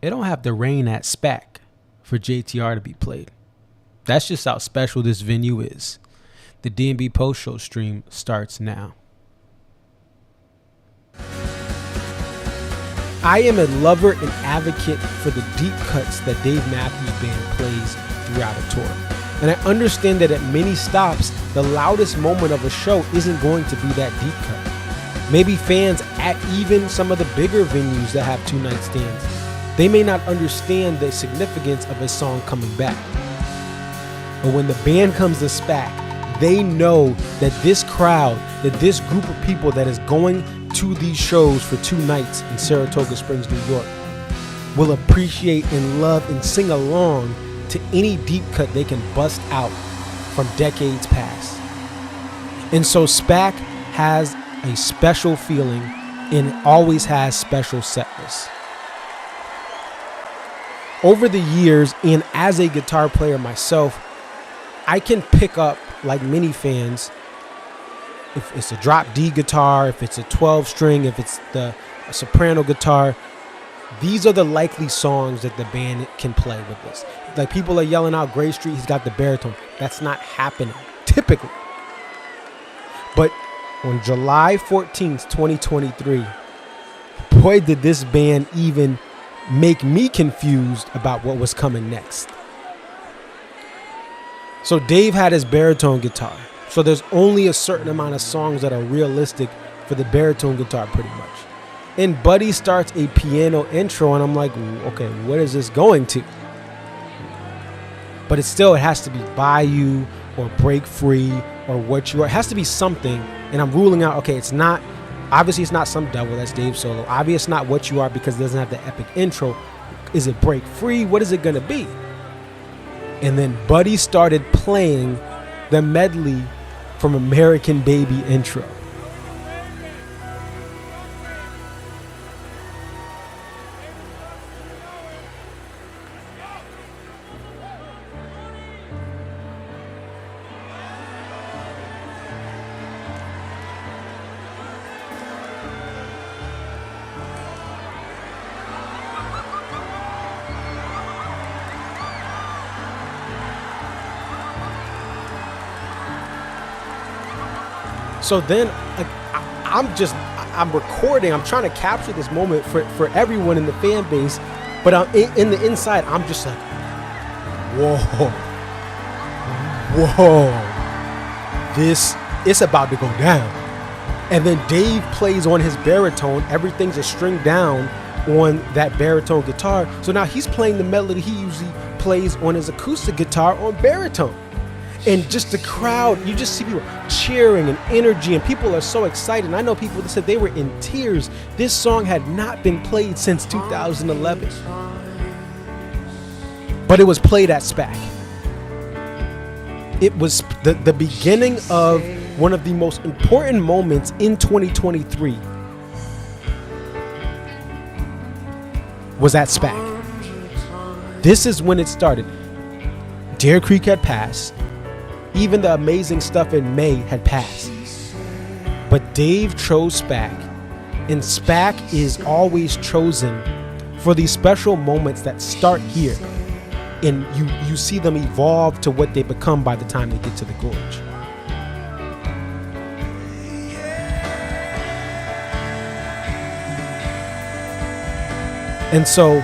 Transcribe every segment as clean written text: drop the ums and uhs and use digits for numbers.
it don't have to rain at SPAC for JTR to be played. That's just how special this venue is. The D&B Post Show stream starts now. I am a lover and advocate for the deep cuts that Dave Matthews Band plays throughout a tour. And I understand that at many stops, the loudest moment of a show isn't going to be that deep cut. Maybe fans at even some of the bigger venues that have two-night stands, they may not understand the significance of a song coming back. But when the band comes to SPAC, they know that this crowd, that this group of people that is going to these shows for 2 nights in Saratoga Springs, New York, will appreciate and love and sing along to any deep cut they can bust out from decades past. And so SPAC has a special feeling and always has special set lists. Over the years, and as a guitar player myself, I can pick up, like many fans, if it's a drop D guitar, if it's a 12 string, if it's a soprano guitar, these are the likely songs that the band can play with this. Like, people are yelling out Gray Street, he's got the baritone. That's not happening typically. But on July 14th, 2023, boy, did this band even make me confused about what was coming next. So Dave had his baritone guitar. So there's only a certain amount of songs that are realistic for the baritone guitar, pretty much. And Buddy starts a piano intro, and I'm like, okay, what is this going to? But it has to be Bayou or Break Free or What You Are. It has to be something, and I'm ruling out, okay, it's not, obviously it's not Some Devil, that's Dave's solo. Obviously it's not What You Are because it doesn't have the epic intro. Is it Break Free? What is it going to be? And then Buddy started playing the medley from American Baby intro. So then, like, I'm recording. I'm trying to capture this moment for everyone in the fan base. But I'm in the inside, I'm just like, whoa, it's about to go down. And then Dave plays on his baritone. Everything's a string down on that baritone guitar. So now he's playing the melody he usually plays on his acoustic guitar on baritone. And just the crowd, you just see people cheering and energy, and people are so excited. And I know people that said they were in tears. This song had not been played since 2011. But it was played at SPAC. It was the beginning of one of the most important moments in 2023 was at SPAC. This is when it started. Dare Creek had passed. Even the amazing stuff in May had passed. But Dave chose SPAC, and SPAC is always chosen for these special moments that start here, and you see them evolve to what they become by the time they get to the gorge. And so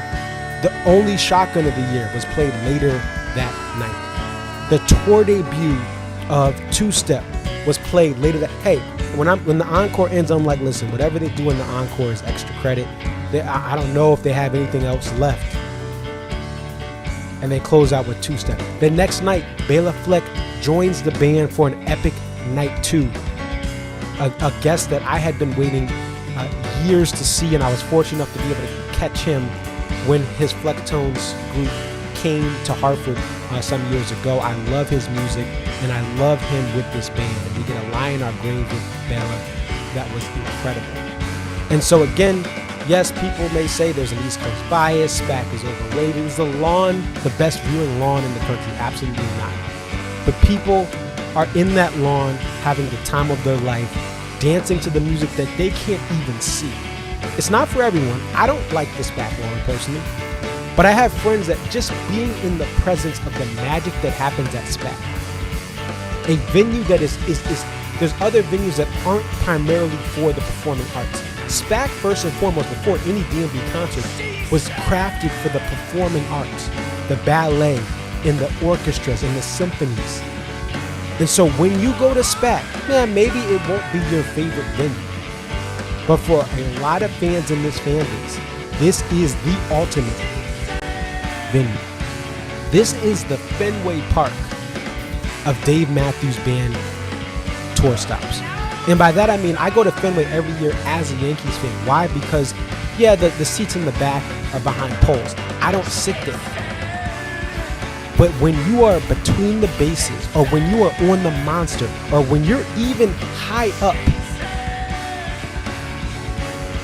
the only shotgun of the year was played later that night. The tour debut of Two Step was played later that. Hey, when the encore ends, I'm like, listen, whatever they do in the encore is extra credit. I don't know if they have anything else left. And they close out with Two Step. The next night, Bela Fleck joins the band for an epic night 2. A guest that I had been waiting years to see, and I was fortunate enough to be able to catch him when his Flecktones group came to Hartford some years ago. I love his music, and I love him with this band. And we get a Lie in Our Grave with Bela. That was incredible. And so again, yes, people may say there's an East Coast bias, SPAC is overrated. Is the lawn the best viewing lawn in the country? Absolutely not. But people are in that lawn having the time of their life, dancing to the music that they can't even see. It's not for everyone. I don't like the SPAC lawn personally, but I have friends that just being in the presence of the magic that happens at SPAC, a venue that is there's other venues that aren't primarily for the performing arts. SPAC, first and foremost, before any DMV concert, was crafted for the performing arts, the ballet, and the orchestras, and the symphonies. And so when you go to SPAC, man, maybe it won't be your favorite venue. But for a lot of fans in this fan base, this is the ultimate venue. This is the Fenway Park of Dave Matthews Band tour stops. And by that I mean I go to Fenway every year as a Yankees fan. Why? Because, yeah, the seats in the back are behind poles. I don't sit there. But when you are between the bases, or when you are on the monster, or when you're even high up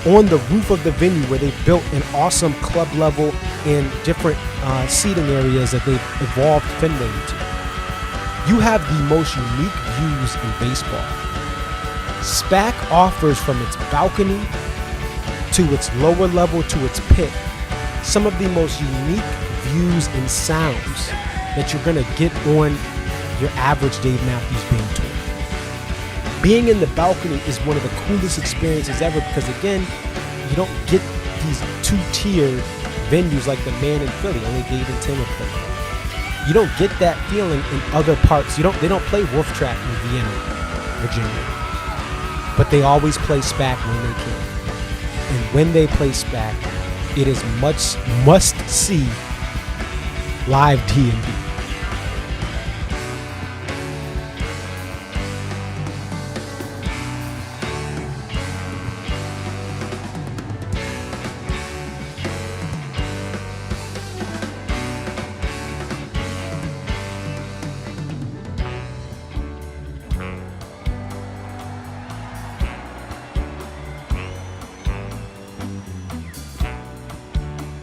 on the roof of the venue where they've built an awesome club level and different seating areas that they've evolved Fenway into, you have the most unique views in baseball. SPAC offers from its balcony to its lower level to its pit some of the most unique views and sounds that you're gonna get on your average Dave Matthews Band tour. Being in the balcony is one of the coolest experiences ever because, again, you don't get these two-tier venues like the Man in Philly. Only Dave and Tim have played. You don't get that feeling in other parts. They don't play Wolf Trap in Vienna, Virginia, but they always play SPAC when they can. And when they play SPAC, it is must-see live DMV.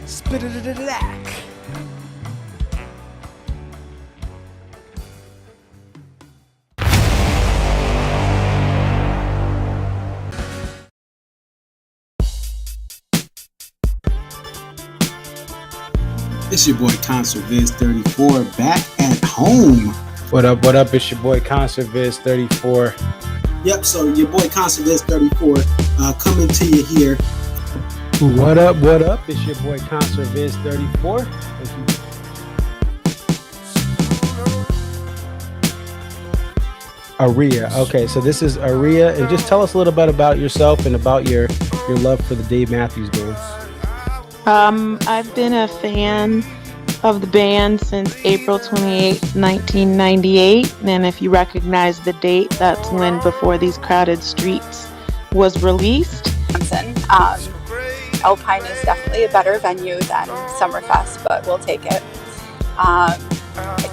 Spit-a-da-da-da-dack. It's your boy Concert Viz 34 back at home. What up? What up? It's your boy Concert Viz 34. Yep, so your boy Concert Viz 34 coming to you here. What up? What up? It's your boy Concert Viz 34. Aria. Okay, so this is Aria, and just tell us a little bit about yourself and about your love for the Dave Matthews Band. I've been a fan of the band since April 28, 1998, and if you recognize the date, that's when Before These Crowded Streets was released. Alpine is definitely a better venue than Summerfest, but we'll take it. I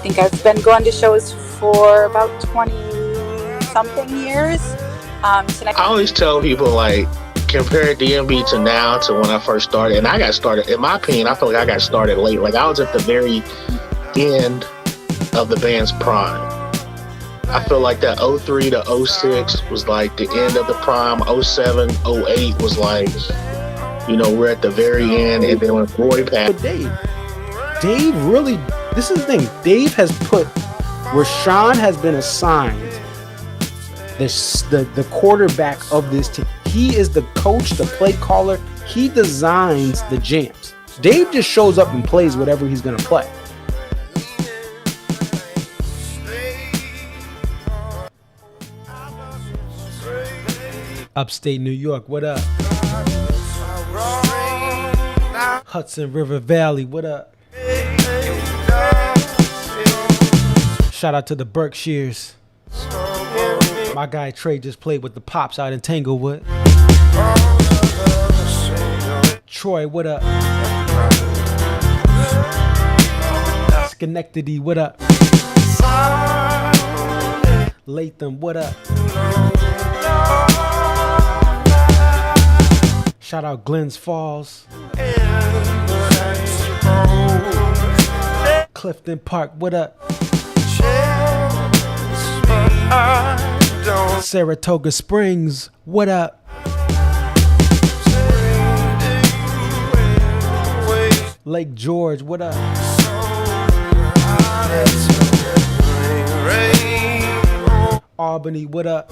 think I've been going to shows for about 20-something years. I always tell people, like, compare DMB to now to when I first started. And I got started, in my opinion, I feel like I got started late. Like, I was at the very end of the band's prime. I feel like that 03 to 06 was like the end of the prime. 07, 08 was like, you know, we're at the very end. And then when Roy passed. But Dave really, this is the thing. Dave has put, Rashawn has been assigned the quarterback of this team. He is the coach, the play caller. He designs the jams. Dave just shows up and plays whatever he's going to play. Upstate New York, what up? Hudson River Valley, what up? Shout out to the Berkshires. My guy Trey just played with the Pops out in Tanglewood. Troy, what up? Schenectady, what up? Latham, what up? Shout out Glens Falls. Clifton Park, what up? Saratoga Springs, what up? Lake George, what up? Albany, what up?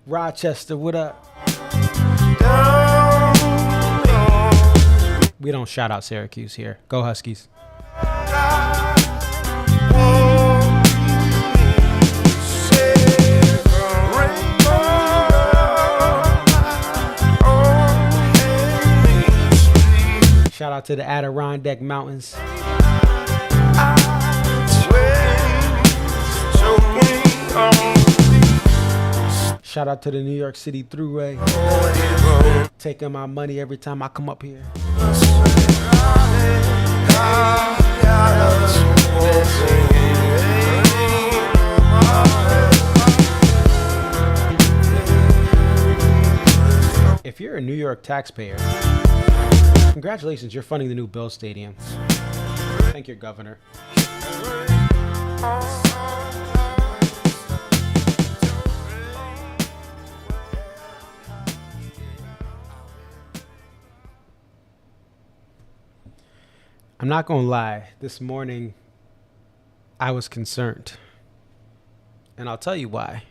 Rochester, what up? We don't shout out Syracuse here. Go Huskies. Shout out to the Adirondack Mountains. Shout out to the New York City Thruway. Taking my money every time I come up here. If you're a New York taxpayer, congratulations, you're funding the new Bill Stadium. Thank your governor. I'm not going to lie. This morning, I was concerned. And I'll tell you why.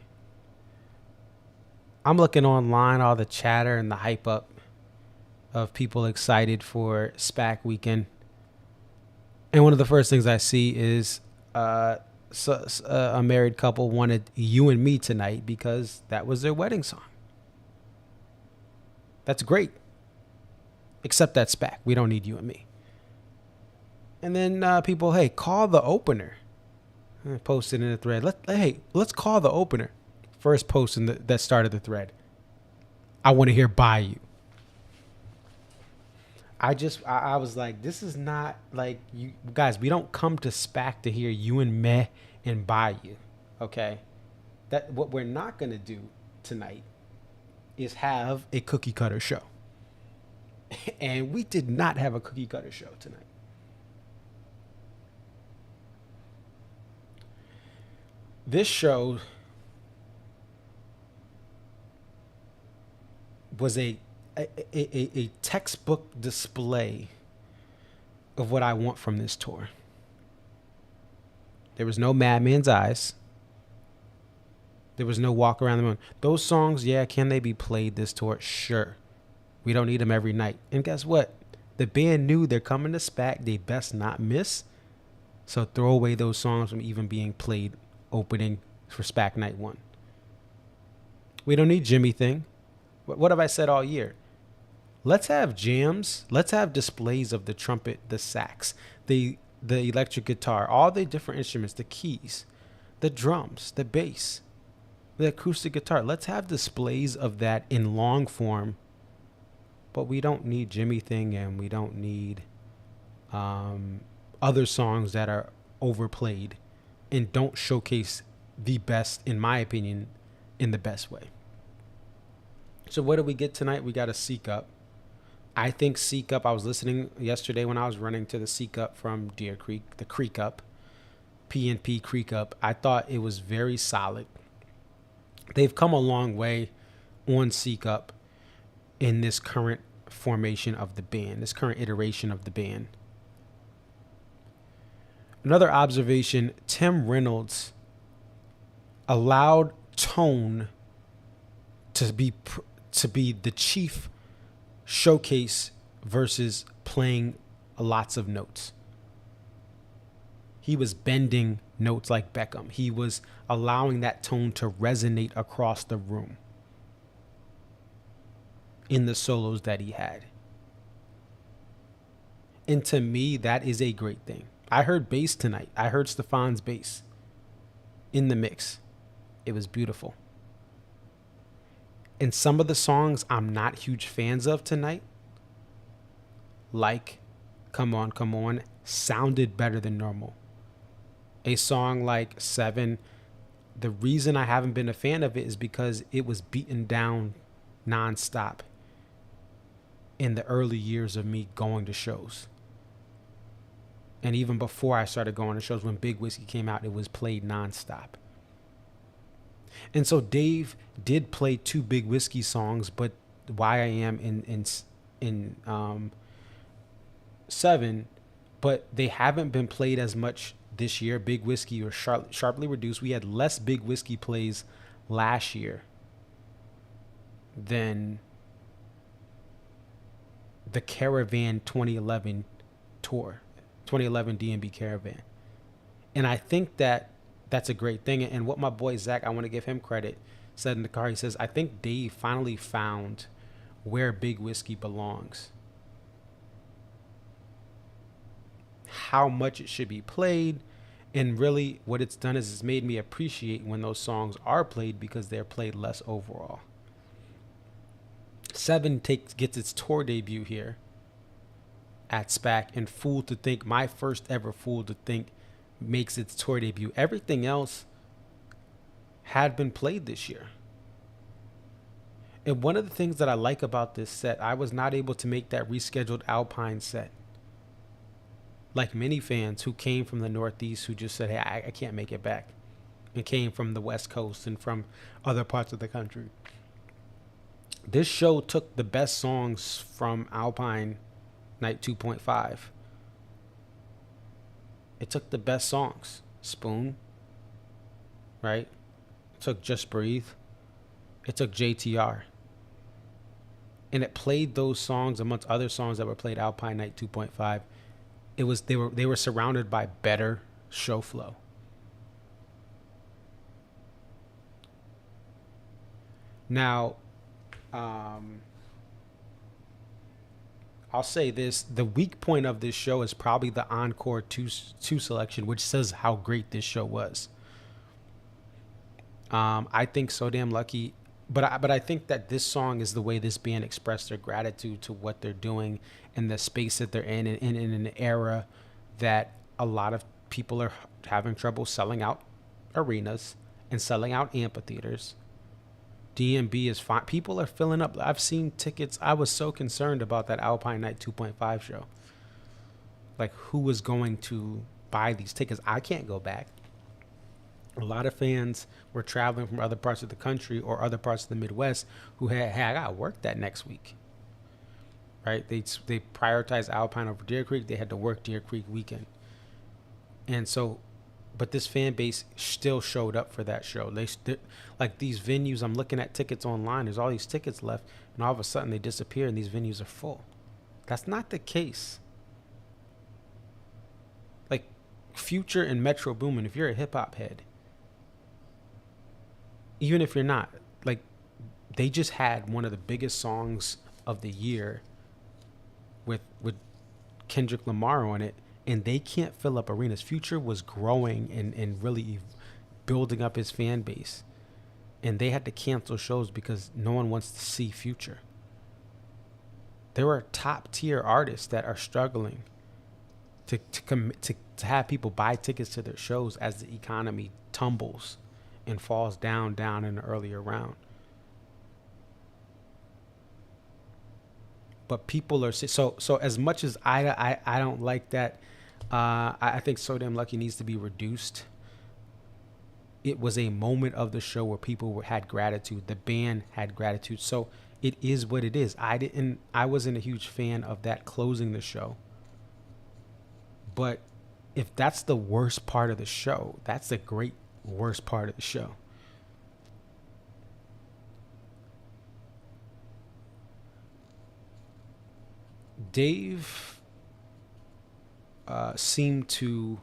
I'm looking online, all the chatter and the hype up of people excited for SPAC weekend. And one of the first things I see is a married couple wanted You and Me tonight because that was their wedding song. That's great. Except that SPAC. We don't need You and Me. And then people, hey, call the opener. I posted in the thread. Let's call the opener. First post that started the thread. I want to hear By You. I was like, this is not like you guys. We don't come to SPAC to hear You and Me and By You. Okay, that what we're not gonna do tonight is have a cookie cutter show. And we did not have a cookie cutter show tonight. This show was a textbook display of what I want from this tour. There was no Madman's Eyes. There was no Walk Around the Moon. Those songs, yeah, can they be played this tour? Sure. We don't need them every night. And guess what? The band knew they're coming to SPAC. They best not miss. So throw away those songs from even being played opening for SPAC Night 1. We don't need Jimmy Thing. What have I said all year? Let's have jams. Let's have displays of the trumpet, the sax, the electric guitar, all the different instruments, the keys, the drums, the bass, the acoustic guitar. Let's have displays of that in long form. But we don't need Jimmy Thing, and we don't need other songs that are overplayed and don't showcase the best, in my opinion, in the best way. So what do we get tonight? We got a Seek Up. I think Seek Up, I was listening yesterday when I was running to the Seek Up from Deer Creek, the Creek Up, PNP Creek Up. I thought it was very solid. They've come a long way on Seek Up in this current formation of the band, this current iteration of the band. Another observation, Tim Reynolds allowed tone to be the chief showcase versus playing lots of notes. He was bending notes like Beckham. He was allowing that tone to resonate across the room in the solos that he had. And to me, that is a great thing. I heard bass tonight. I heard Stefan's bass in the mix. It was beautiful. And some of the songs I'm not huge fans of tonight, like Come On, Come On, sounded better than normal. A song like 7, the reason I haven't been a fan of it is because it was beaten down nonstop in the early years of me going to shows. And even before I started going to shows, when Big Whiskey came out, it was played nonstop. And so Dave did play 2 Big Whiskey songs, but Why I Am in 7, but they haven't been played as much this year. Big Whiskey was sharply reduced. We had less Big Whiskey plays last year than the Caravan 2011 tour, 2011 DMB Caravan. And I think that that's a great thing. And what my boy Zach, I want to give him credit, said in the car, he says, I think Dave finally found where Big Whiskey belongs. How much it should be played. And really what it's done is it's made me appreciate when those songs are played, because they're played less overall. 7 gets its tour debut here at SPAC, and Fool to Think, my first ever Fool to Think, makes its tour debut. Everything else had been played this year. And one of the things that I like about this set, I was not able to make that rescheduled Alpine set. Like many fans who came from the Northeast who just said, hey, I can't make it back, and came from the West Coast and from other parts of the country. This show took the best songs from Alpine Night 2.5. It took the best songs. Spoon, right? It took Just Breathe. It took JTR. And it played those songs amongst other songs that were played Alpine Night 2.5. They were surrounded by better show flow. Now, I'll say this: the weak point of this show is probably the Encore 2 selection, which says how great this show was. I think So Damn Lucky, but I think that this song is the way this band expressed their gratitude to what they're doing and the space that they're in an era that a lot of people are having trouble selling out arenas and selling out amphitheaters. DMB is fine. People are filling up. I've seen tickets. I was so concerned about that Alpine Night 2.5 show. Like, who was going to buy these tickets? I can't go back. A lot of fans were traveling from other parts of the country or other parts of the Midwest who had, hey, I got to work that next week. Right? They prioritized Alpine over Deer Creek. They had to work Deer Creek weekend. And so, but this fan base still showed up for that show. Like these venues, I'm looking at tickets online. There's all these tickets left, and all of a sudden they disappear, and these venues are full. That's not the case. Like Future and Metro Boomin, if you're a hip hop head, even if you're not, like they just had one of the biggest songs of the year with Kendrick Lamar on it. And they can't fill up arenas. Future was growing and really building up his fan base. And they had to cancel shows because no one wants to see Future. There are top tier artists that are struggling to have people buy tickets to their shows as the economy tumbles and falls down in the earlier round. But people are so as much as I don't like that. I think So Damn Lucky needs to be reduced. It was a moment of the show where people had gratitude. The band had gratitude. So it is what it is. I wasn't a huge fan of that closing the show. But if that's the worst part of the show, that's the great worst part of the show. Dave seemed to,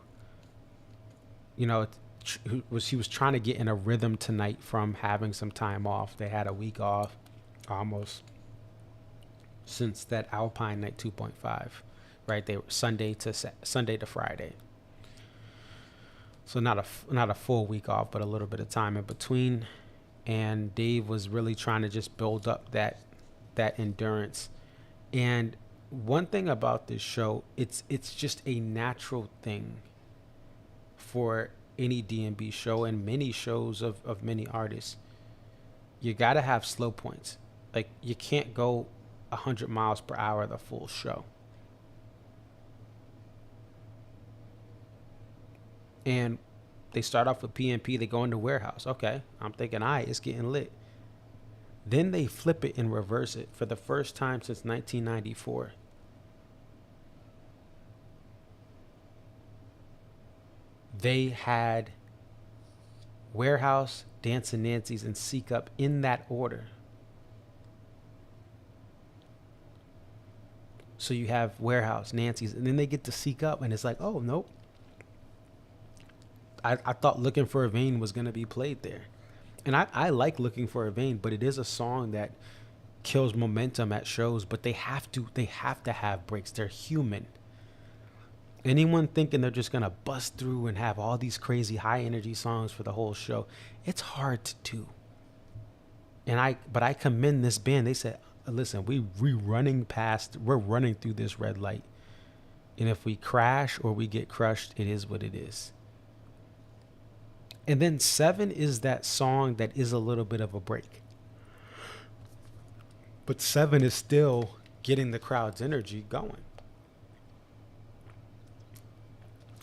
he was trying to get in a rhythm tonight from having some time off. They had a week off almost since that Alpine Night 2.5, right? They were Sunday to Friday. So not a full week off, but a little bit of time in between. And Dave was really trying to just build up that endurance. And one thing about this show, it's just a natural thing for any DMB show and many shows of many artists. You got to have slow points. Like, you can't go 100 miles per hour the full show. And they start off with PNP, they go into Warehouse. Okay, I'm thinking, all right, it's getting lit. Then they flip it and reverse it for the first time since 1994. They had Warehouse, Dancing Nancy's, and Seek Up in that order. So you have Warehouse, Nancy's, and then they get to Seek Up, and it's like, oh, nope. I thought Looking for a Vein was going to be played there. And I like Looking for a Vein, but it is a song that kills momentum at shows, but they have to have breaks. They're human. Anyone thinking they're just going to bust through and have all these crazy high energy songs for the whole show, it's hard to do. But I commend this band. They said, listen, we're running through this red light. And if we crash or we get crushed, it is what it is. And then 7 is that song that is a little bit of a break. But 7 is still getting the crowd's energy going.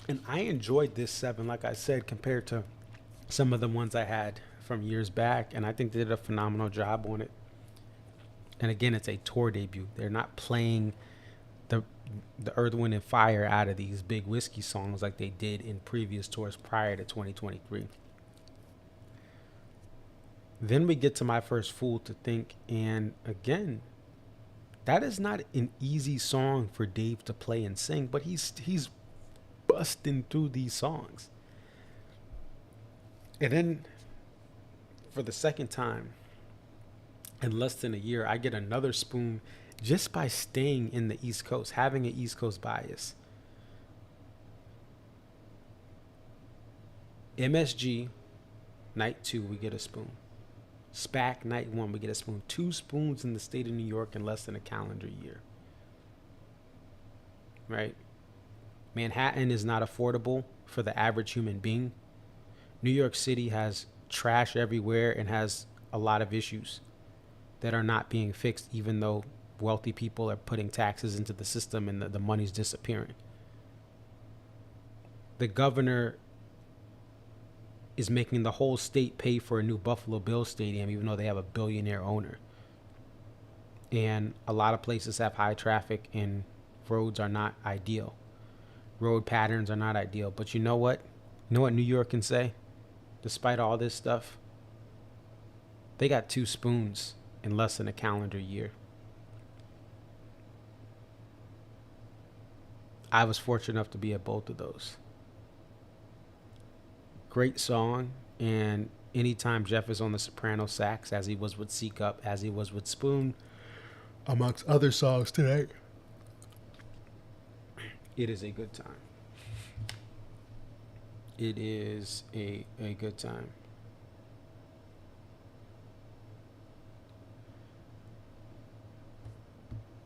And I enjoyed this 7, like I said, compared to some of the ones I had from years back. And I think they did a phenomenal job on it. And again, it's a tour debut. They're not playing the Earth, Wind, and Fire out of these big whiskey songs like they did in previous tours prior to 2023. Then we get to My First Fool to Think, and again, that is not an easy song for Dave to play and sing, but he's busting through these songs. And then for the second time in less than a year, I get another spoon just by staying in the East Coast, having an East Coast bias. MSG, night 2, we get a spoon. SPAC, night 1, we get a spoon. 2 spoons in the state of New York in less than a calendar year. Right? Manhattan is not affordable for the average human being. New York City has trash everywhere and has a lot of issues that are not being fixed, even though wealthy people are putting taxes into the system and the money's disappearing. The governor is making the whole state pay for a new Buffalo Bills stadium, even though they have a billionaire owner. And a lot of places have high traffic and roads are not ideal. Road patterns are not ideal. But you know what? You know what New York can say? Despite all this stuff, they got 2 spoons in less than a calendar year. I was fortunate enough to be at both of those. Great song, and anytime Jeff is on the soprano sax, as he was with Seek Up, as he was with Spoon, amongst other songs today, it is a good time. It is a good time.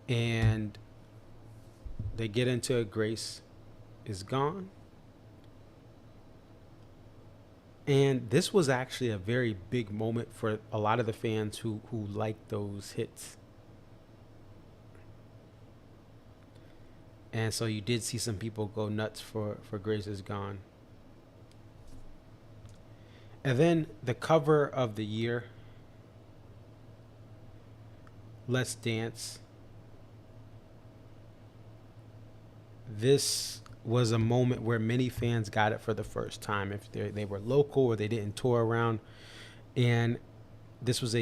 And they get into it, Grace is Gone. And this was actually a very big moment for a lot of the fans who liked those hits. And so you did see some people go nuts for Grace is Gone. And then the cover of the year, Let's Dance. This was a moment where many fans got it for the first time. If they were local or they didn't tour around. And this was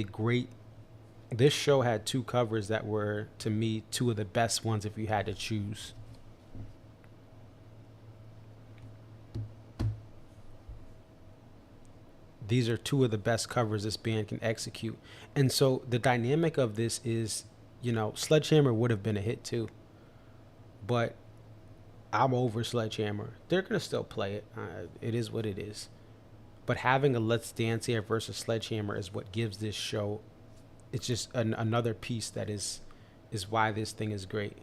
this show had 2 covers that were, to me, 2 of the best ones if you had to choose. These are 2 of the best covers this band can execute. And so the dynamic of this is, Sledgehammer would have been a hit too. But I'm over Sledgehammer. They're going to still play it. It is what it is. But having a Let's Dance here versus Sledgehammer is what gives this show, it's just another piece that is why this thing is great.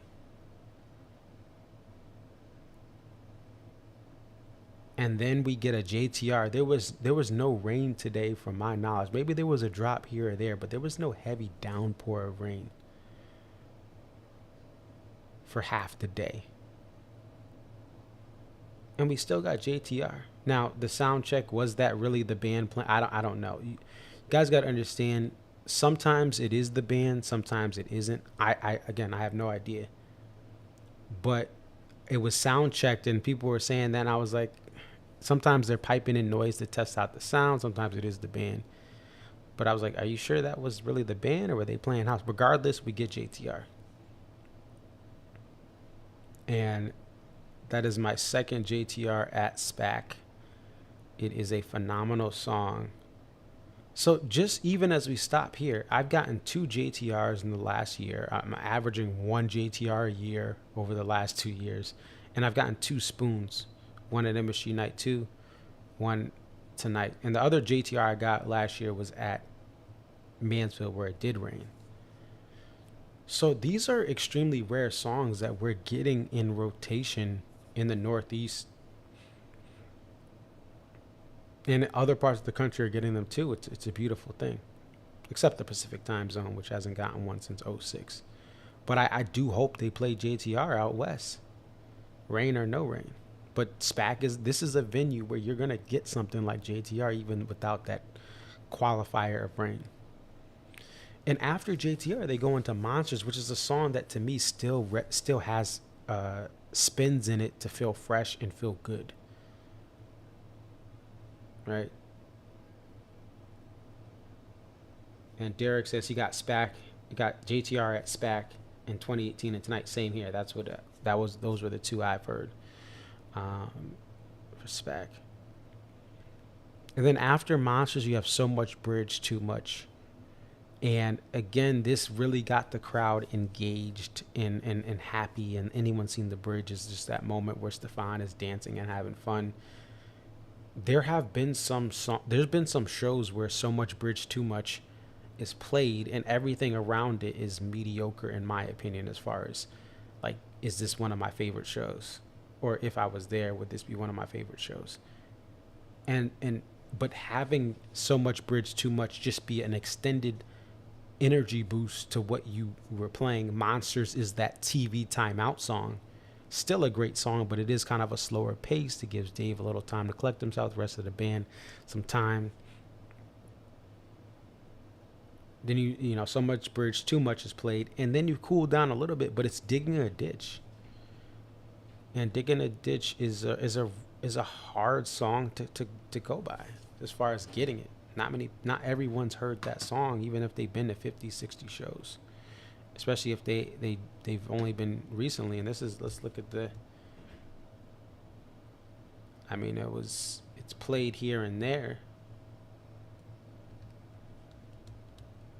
And then we get a JTR. There was no rain today from my knowledge. Maybe there was a drop here or there, but there was no heavy downpour of rain for half the day. And we still got JTR. Now, the sound check, was that really the band playing? I don't know. You guys got to understand, sometimes it is the band, sometimes it isn't. Again, I have no idea. But it was sound checked and people were saying that, and I was like, sometimes they're piping in noise to test out the sound, sometimes it is the band. But I was like, are you sure that was really the band or were they playing house? Regardless, we get JTR. And that is my second JTR at SPAC. It is a phenomenal song. So just even as we stop here, I've gotten 2 JTRs in the last year. I'm averaging 1 JTR a year over the last 2 years. And I've gotten 2 spoons. One at MSG Night 2, one tonight. And the other JTR I got last year was at Mansfield, where it did rain. So these are extremely rare songs that we're getting in rotation in the Northeast. And other parts of the country are getting them too. It's a beautiful thing. Except the Pacific time zone, which hasn't gotten one since 06. But I do hope they play JTR out west. Rain or no rain. But SPAC this is a venue where you're going to get something like JTR even without that qualifier of rain. And after JTR, they go into Monsters, which is a song that to me still has spins in it to feel fresh and feel good. Right? And Derek says he got JTR at SPAC in 2018 and tonight. Same here. That's what those were the 2 I've heard for SPAC. And then after Monsters, you have So Much Bridge, Too Much. And again, this really got the crowd engaged and happy. And anyone seen the bridge is just that moment where Stefan is dancing and having fun. There's been some shows where So Much Bridge, Too Much is played and everything around it is mediocre, in my opinion, as far as like, is this one of my favorite shows? Or if I was there, would this be one of my favorite shows? But having So Much Bridge, Too Much just be an extended energy boost to what you were playing. Monsters is that TV timeout song. Still a great song, but it is kind of a slower pace to give Dave a little time to collect himself, the rest of the band some time. Then you know, So Much Bridge, Too Much is played, and then you cool down a little bit, but it's Digging a Ditch. And Digging a Ditch is a hard song to go by as far as getting it. Not everyone's heard that song, even if they've been to 50, 60 shows. Especially if they've only been recently. And let's look at it's played here and there.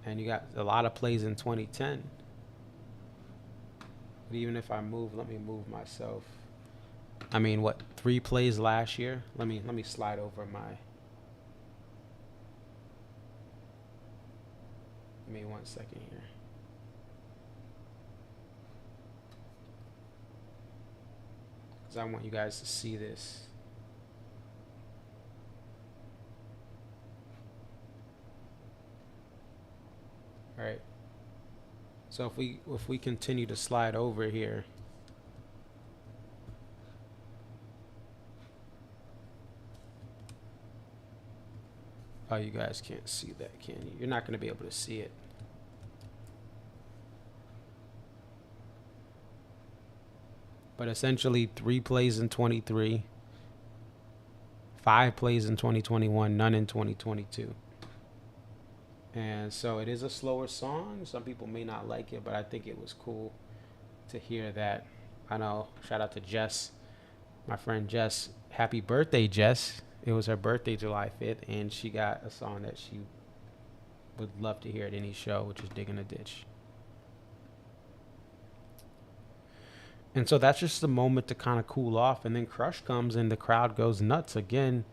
And you got a lot of plays in 2010. But even if I let me move myself. 3 plays last year? Let me slide over my. Give me 1 second here. Because I want you guys to see this. All right. So if we continue to slide over here. Oh, you guys can't see that, can you? You're not going to be able to see it. But essentially 3 plays in 23, 5 plays in 2021, none in 2022. And so it is a slower song. Some people may not like it, but I think it was cool to hear that. I know, shout out to Jess, my friend Jess. Happy birthday, Jess. It was her birthday, July 5th, and she got a song that she would love to hear at any show, which is Digging a Ditch. And so that's just the moment to kind of cool off, and then Crush comes and the crowd goes nuts again.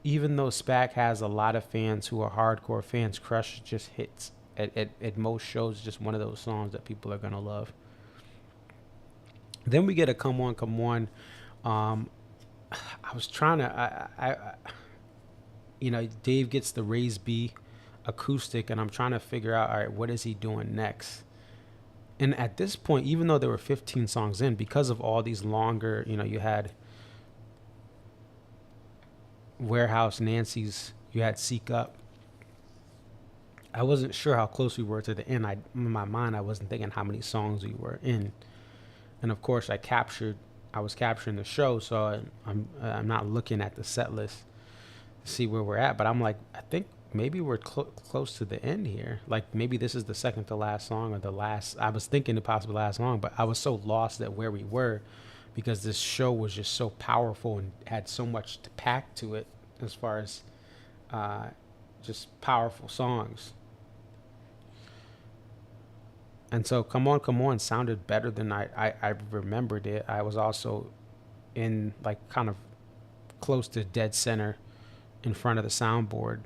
Even though SPAC has a lot of fans who are hardcore fans, Crush just hits at most shows. Just one of those songs that people are gonna love. Then we get a Come On, Come On. I was trying to, Dave gets the Raise B acoustic, and I'm trying to figure out, all right, what is he doing next? And at this point, even though there were 15 songs in, because of all these longer, you had Warehouse Nancy's, you had Seek Up. I wasn't sure how close we were to the end. In my mind, I wasn't thinking how many songs we were in. And of course, I was capturing the show, so I'm not looking at the set list to see where we're at. But I'm like, I think maybe we're close to the end here. Like maybe this is the second to last song or the last. I was thinking the possible last song, but I was so lost at where we were because this show was just so powerful and had so much to pack to it as far as just powerful songs. And so Come On sounded better than I remembered it. I was also in like kind of close to dead center in front of the soundboard.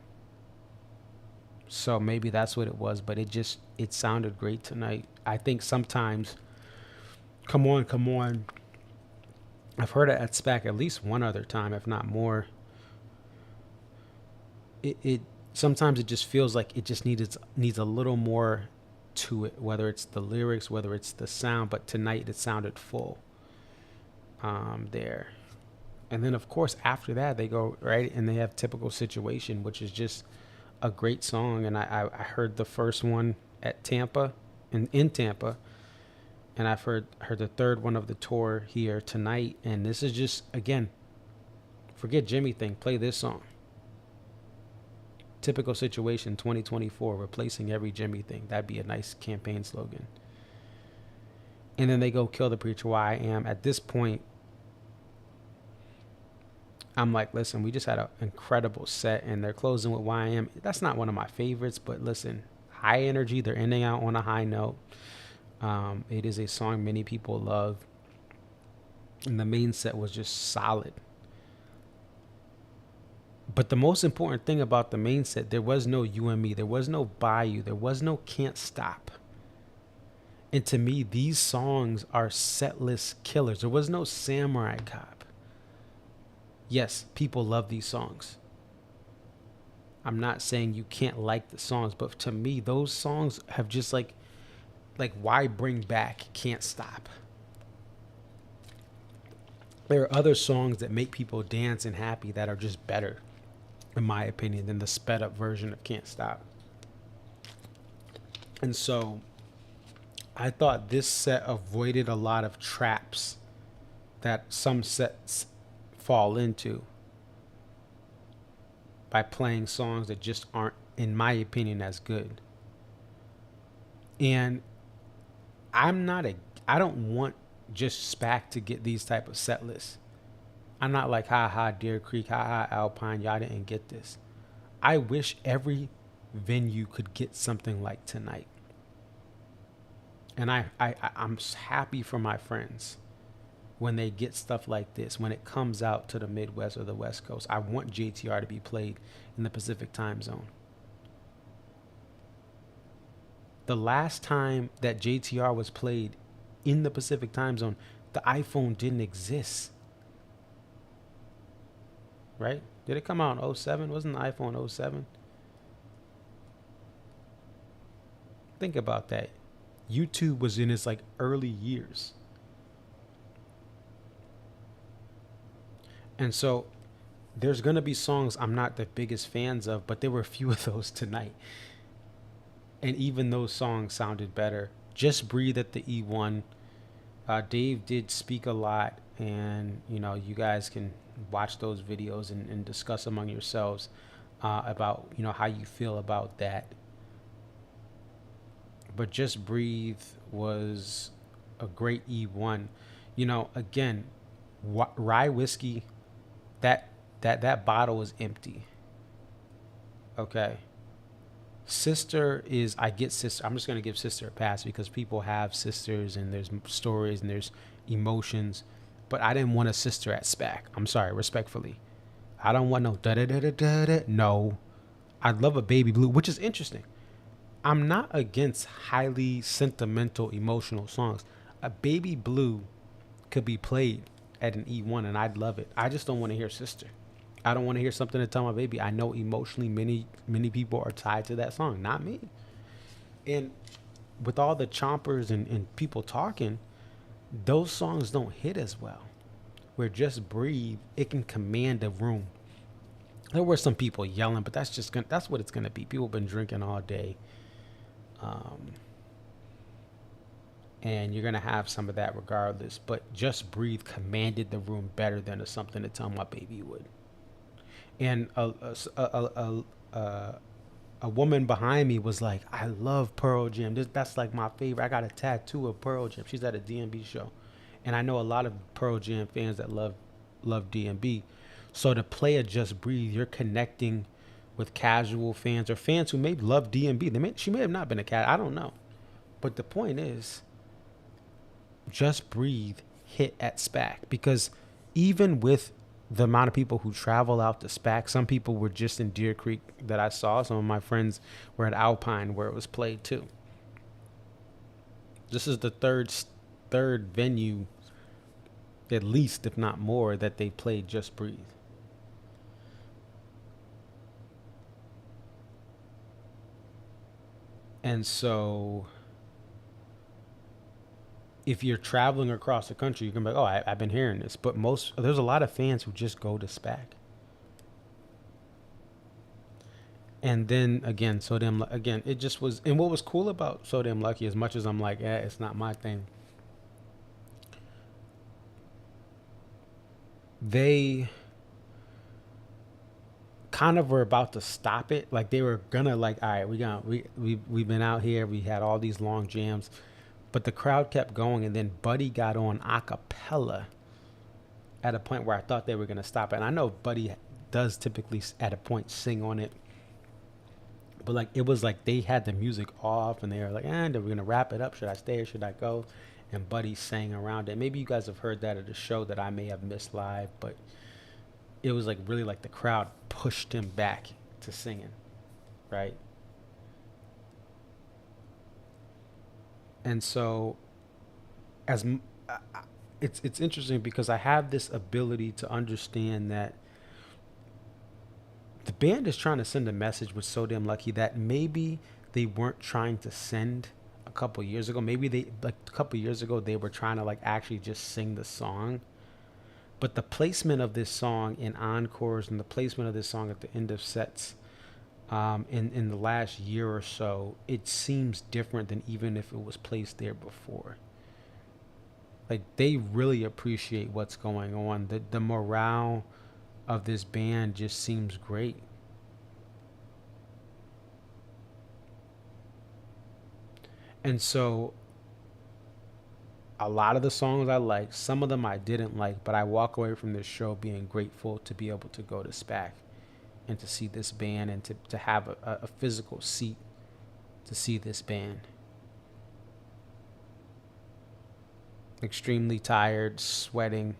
So maybe that's what it was, but it sounded great tonight. I think sometimes Come On, I've heard it at SPAC at least one other time, if not more. It sometimes it just feels like it just needs a little more to it, whether it's the lyrics, whether it's the sound, but tonight it sounded full there. And then of course after that they go right and they have Typical Situation, which is just a great song. And I heard the first one at Tampa in Tampa, and I've heard the third one of the tour here tonight, and this is just, again, forget Jimmy thing, play this song. Typical Situation 2024, replacing every Jimmy thing. That'd be a nice campaign slogan. And then they go Kill the Preacher, Why I Am. At this point, I'm like, listen, we just had an incredible set, and they're closing with Why I Am. That's not one of my favorites, but listen, high energy. They're ending out on a high note. It is a song many people love, and the main set was just solid. But the most important thing about the main set, there was no You and Me, there was no Bayou, there was no Can't Stop. And to me, these songs are setlist killers. There was no Samurai Cop. Yes, people love these songs. I'm not saying you can't like the songs, but to me, those songs have just like why bring back Can't Stop? There are other songs that make people dance and happy that are just better, in my opinion, than the sped up version of Can't Stop. And so I thought this set avoided a lot of traps that some sets fall into by playing songs that just aren't, in my opinion, as good. And I don't want just SPAC to get these type of set lists. I'm not like, ha Deer Creek, ha Alpine, y'all didn't get this. I wish every venue could get something like tonight. And I'm happy for my friends when they get stuff like this, when it comes out to the Midwest or the West Coast. I want JTR to be played in the Pacific time zone. The last time that JTR was played in the Pacific time zone, the iPhone didn't exist. Right? Did it come out in 07? Wasn't the iPhone 07? Think about that. YouTube was in its like early years. And so there's going to be songs I'm not the biggest fans of, but there were a few of those tonight. And even those songs sounded better. Just Breathe at the E1. Dave did speak a lot, and you guys can watch those videos and discuss among yourselves about how you feel about that. But Just Breathe was a great E1. Again, rye whiskey, that bottle is empty. Okay. Sister is, I get Sister. I'm just going to give Sister a pass because people have sisters and there's stories and there's emotions. But I didn't want a sister at SPAC. I'm sorry, respectfully. I don't want no da-da-da-da-da-da. No. I'd love a Baby Blue, which is interesting. I'm not against highly sentimental, emotional songs. A Baby Blue could be played at an E1 and I'd love it. I just don't want to hear Sister. I don't want to hear Something to Tell My Baby. I know emotionally many people are tied to that song, not me. And with all the chompers and people talking, those songs don't hit as well. Where Just Breathe, it can command a room. There were some people yelling, but that's what it's gonna be. People have been drinking all day, and you're gonna have some of that regardless. But Just Breathe commanded the room better than something to tell my baby would. And a woman behind me was like, "I love Pearl Jam. That's like my favorite. I got a tattoo of Pearl Jam." She's at a DMB show, and I know a lot of Pearl Jam fans that love DMB. So to play a Just Breathe, you're connecting with casual fans or fans who may love DMB. She may have not been a cat. I don't know, but the point is, Just Breathe hit at SPAC because even with the amount of people who travel out to SPAC, some people were just in Deer Creek that I saw. Some of my friends were at Alpine where it was played too. This is the third venue, at least if not more, that they played Just Breathe. And so if you're traveling across the country, you can be like, oh, I've been hearing this. But there's a lot of fans who just go to SPAC. And then again, it just was. And what was cool about So Damn Lucky, as much as I'm like, it's not my thing, they kind of were about to stop it. Like they were gonna like, all right, we've been out here, we had all these long jams. But the crowd kept going, and then Buddy got on a cappella at a point where I thought they were going to stop it. And I know Buddy does typically at a point sing on it. But like it was like they had the music off, and they were like, they were going to wrap it up. Should I stay or should I go? And Buddy sang around it. Maybe you guys have heard that at a show that I may have missed live. But it was like really like the crowd pushed him back to singing, right? And so it's interesting because I have this ability to understand that the band is trying to send a message with So Damn Lucky that maybe they weren't trying to send a couple years ago. Maybe a couple years ago they were trying to like actually just sing the song. But the placement of this song in encores and the placement of this song at the end of sets in the last year or so, it seems different than even if it was placed there before. Like they really appreciate what's going on. The morale of this band just seems great. And so a lot of the songs I like, some of them I didn't like, but I walk away from this show being grateful to be able to go to SPAC and to see this band and to have a physical seat to see this band. Extremely tired, sweating,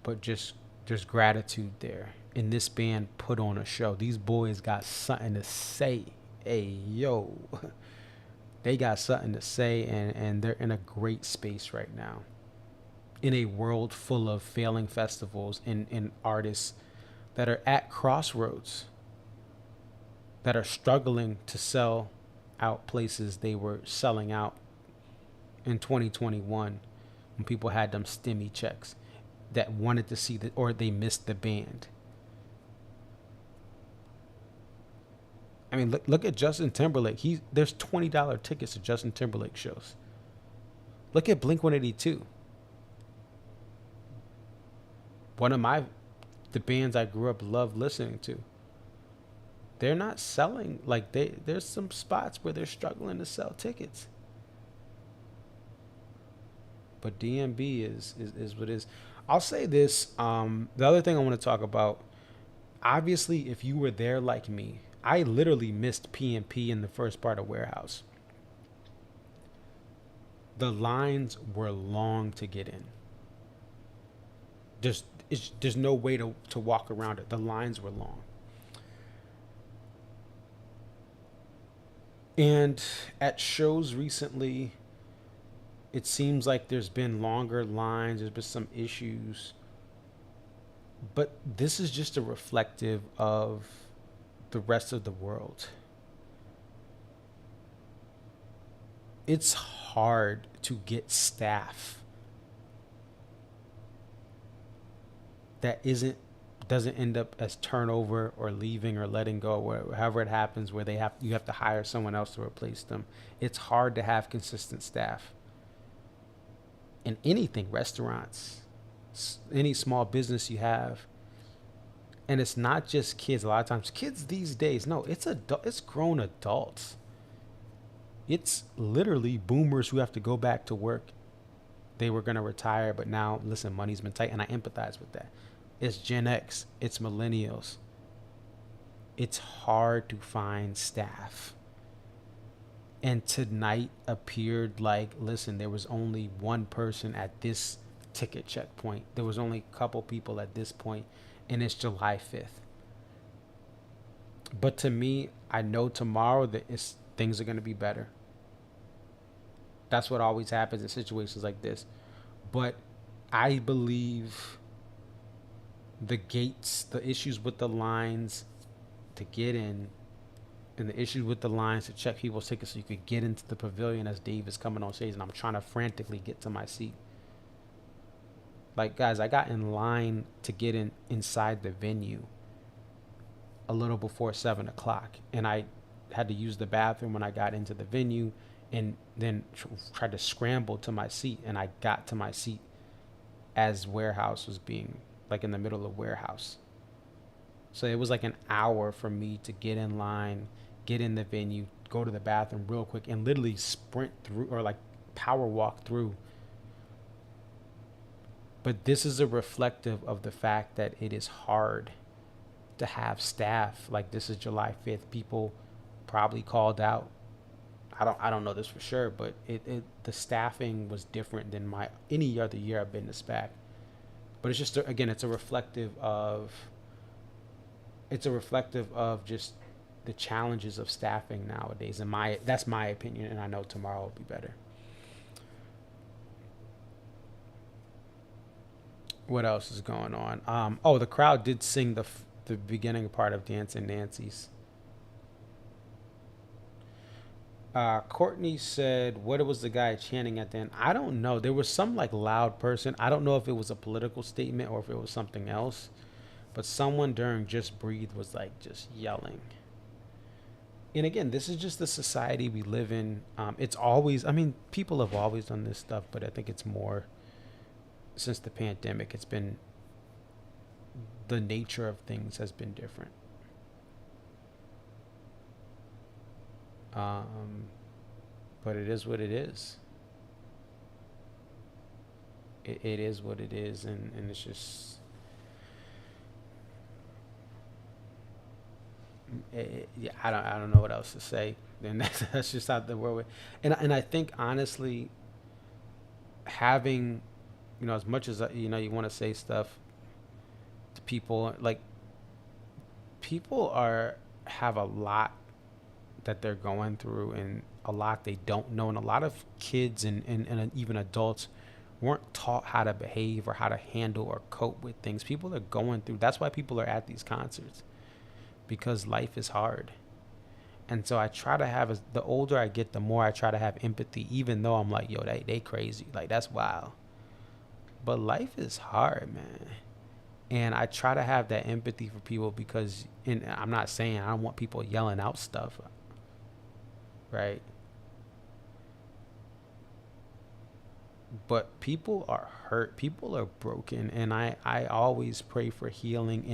but just there's gratitude there. And this band put on a show. These boys got something to say. Hey, yo. They got something to say, and they're in a great space right now. In a world full of failing festivals and artists that are at Crossroads, that are struggling to sell out places they were selling out in 2021 when people had them stimmy checks, that wanted to see or they missed the band. I mean, look at Justin Timberlake. There's $20 tickets to Justin Timberlake shows. Look at Blink-182. One of the bands I grew up loved listening to. They're not selling like there's some spots where they're struggling to sell tickets. But DMB is what it is. I'll say this. The other thing I want to talk about, obviously, if you were there like me, I literally missed P&P in the first part of Warehouse. The lines were long to get in. There's no way to walk around it. The lines were long. And at shows recently, it seems like there's been longer lines. There's been some issues. But this is just a reflective of the rest of the world. It's hard to get staff that isn't doesn't end up as turnover or leaving or letting go, or however it happens, where you have to hire someone else to replace them. It's hard to have consistent staff in anything, restaurants, any small business you have. And it's not just kids. A lot of times, kids these days, no, it's grown adults. It's literally boomers who have to go back to work. They were going to retire, but now, listen, money's been tight, and I empathize with that. It's Gen X. It's millennials. It's hard to find staff. And tonight appeared like, listen, there was only one person at this ticket checkpoint. There was only a couple people at this point, and it's July 5th. But to me, I know tomorrow that things are going to be better. That's what always happens in situations like this. But I believe the gates, the issues with the lines to get in, and the issues with the lines to check people's tickets so you could get into the pavilion as Dave is coming on stage, and I'm trying to frantically get to my seat. Like, guys, I got in line to get inside the venue a little before 7 o'clock, and I had to use the bathroom when I got into the venue, and then tried to scramble to my seat, and I got to my seat as warehouse was being, like, in the middle of warehouse. So it was like an hour for me to get in line, get in the venue, go to the bathroom real quick, and literally sprint through, or like power walk through. But this is a reflective of the fact that it is hard to have staff. Like, this is July 5th. People probably called out. I don't know this for sure, but the staffing was different than any other year I've been to SPAC. But it's just, again, it's a reflective of just the challenges of staffing nowadays. And that's my opinion, and I know tomorrow will be better. What else is going on? The crowd did sing the beginning part of Dancing Nancy's. Courtney said, what was the guy chanting at the end? I don't know. There was some like loud person. I don't know if it was a political statement or if it was something else. But someone during Just Breathe was like just yelling. And again, this is just the society we live in. It's always, people have always done this stuff, but I think it's more since the pandemic. It's been, the nature of things has been different. But it is what it is. It is what it is, and it's just, I don't know what else to say. And that's just how the world. And I think honestly, having, as much as you want to say stuff to people, like, people have a lot that they're going through, and a lot they don't know, and a lot of kids and even adults weren't taught how to behave or how to handle or cope with things. People are going through. That's why people are at these concerts, because life is hard. And so I try to have, the older I get, the more I try to have empathy, even though I'm like, yo, they crazy, like, that's wild. But life is hard, man. And I try to have that empathy for people, because, and I'm not saying I don't want people yelling out stuff, right? But people are hurt, people are broken, and I always pray for healing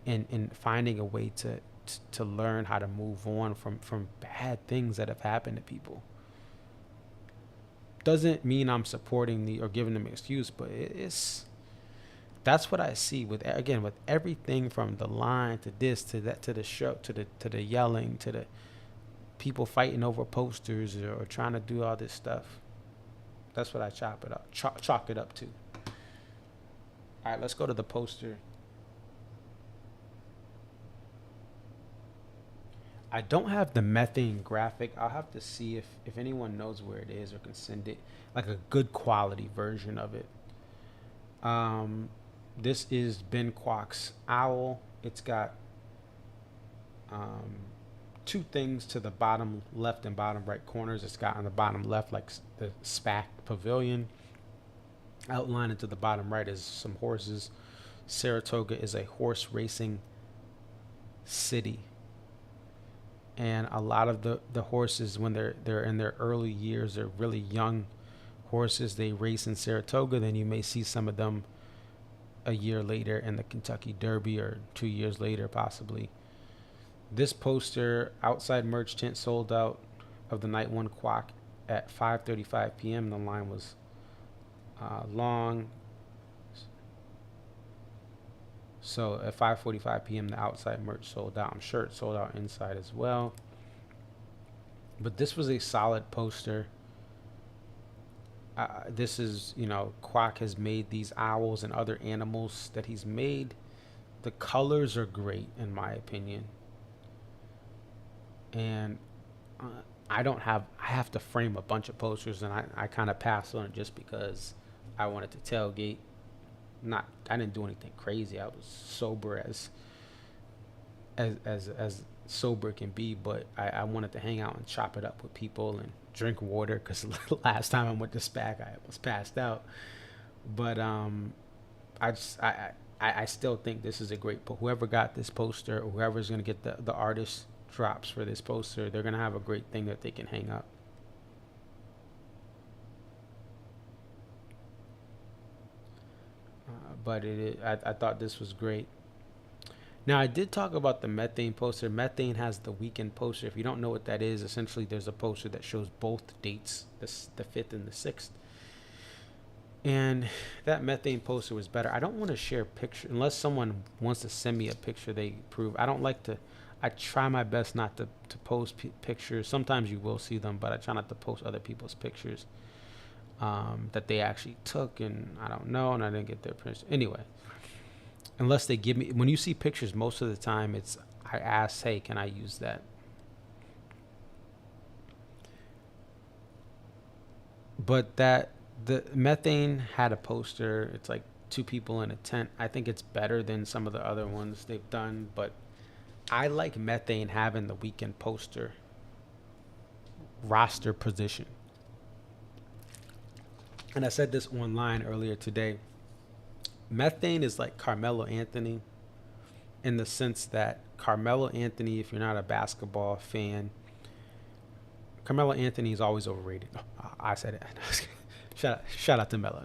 and finding a way to learn how to move on from bad things that have happened to people. Doesn't mean I'm supporting or giving them an excuse, but that's what I see with everything, from the line to this to that to the show to the yelling to the people fighting over posters or trying to do all this stuff. That's what I chalk it up to. All right, let's go to the poster. I don't have the methane graphic. I'll have to see if anyone knows where it is or can send it, like a good quality version of it. This is Ben Kwok's owl. It's got two things to the bottom left and bottom right corners. It's got on the bottom left like the SPAC pavilion outline, and to the bottom right is some horses Saratoga is a horse racing city, and a lot of the horses, when they're in their early years, they're really young horses. They race in Saratoga. Then you may see some of them a year later in the Kentucky Derby, or 2 years later possibly. This poster, outside merch tent, sold out of the night one quack at 5:35 p.m. The line was long. So at 5:45 p.m. the outside merch sold out. I'm sure it sold out inside as well. But this was a solid poster. This is, Quack has made these owls and other animals that he's made. The colors are great, in my opinion. And I have to frame a bunch of posters, and I kind of passed on it just because I wanted to tailgate. I didn't do anything crazy. I was sober as sober can be, but I wanted to hang out and chop it up with people and drink water, because last time I went to SPAC I was passed out. But I still think this is a great whoever got this poster, or whoever's going to get the artist drops for this poster, they're going to have a great thing that they can hang up. But I thought this was great. Now, I did talk about the methane poster. Methane has the weekend poster. If you don't know what that is, essentially there's a poster that shows both dates, the 5th and the 6th. And that methane poster was better. I don't want to share pictures unless someone wants to send me a picture they approve. I try my best not to post pictures. Sometimes you will see them, but I try not to post other people's pictures that they actually took, and I don't know, and I didn't get their permission. Anyway, unless they give me, when you see pictures, most of the time I ask, hey, can I use that? But the methane had a poster. It's like 2 people in a tent. I think it's better than some of the other ones they've done, but I like methane having the weekend poster roster position. And I said this online earlier today. Methane is like Carmelo Anthony, in the sense that Carmelo Anthony, if you're not a basketball fan, Carmelo Anthony is always overrated. Oh, I said it. Shout out to Melo.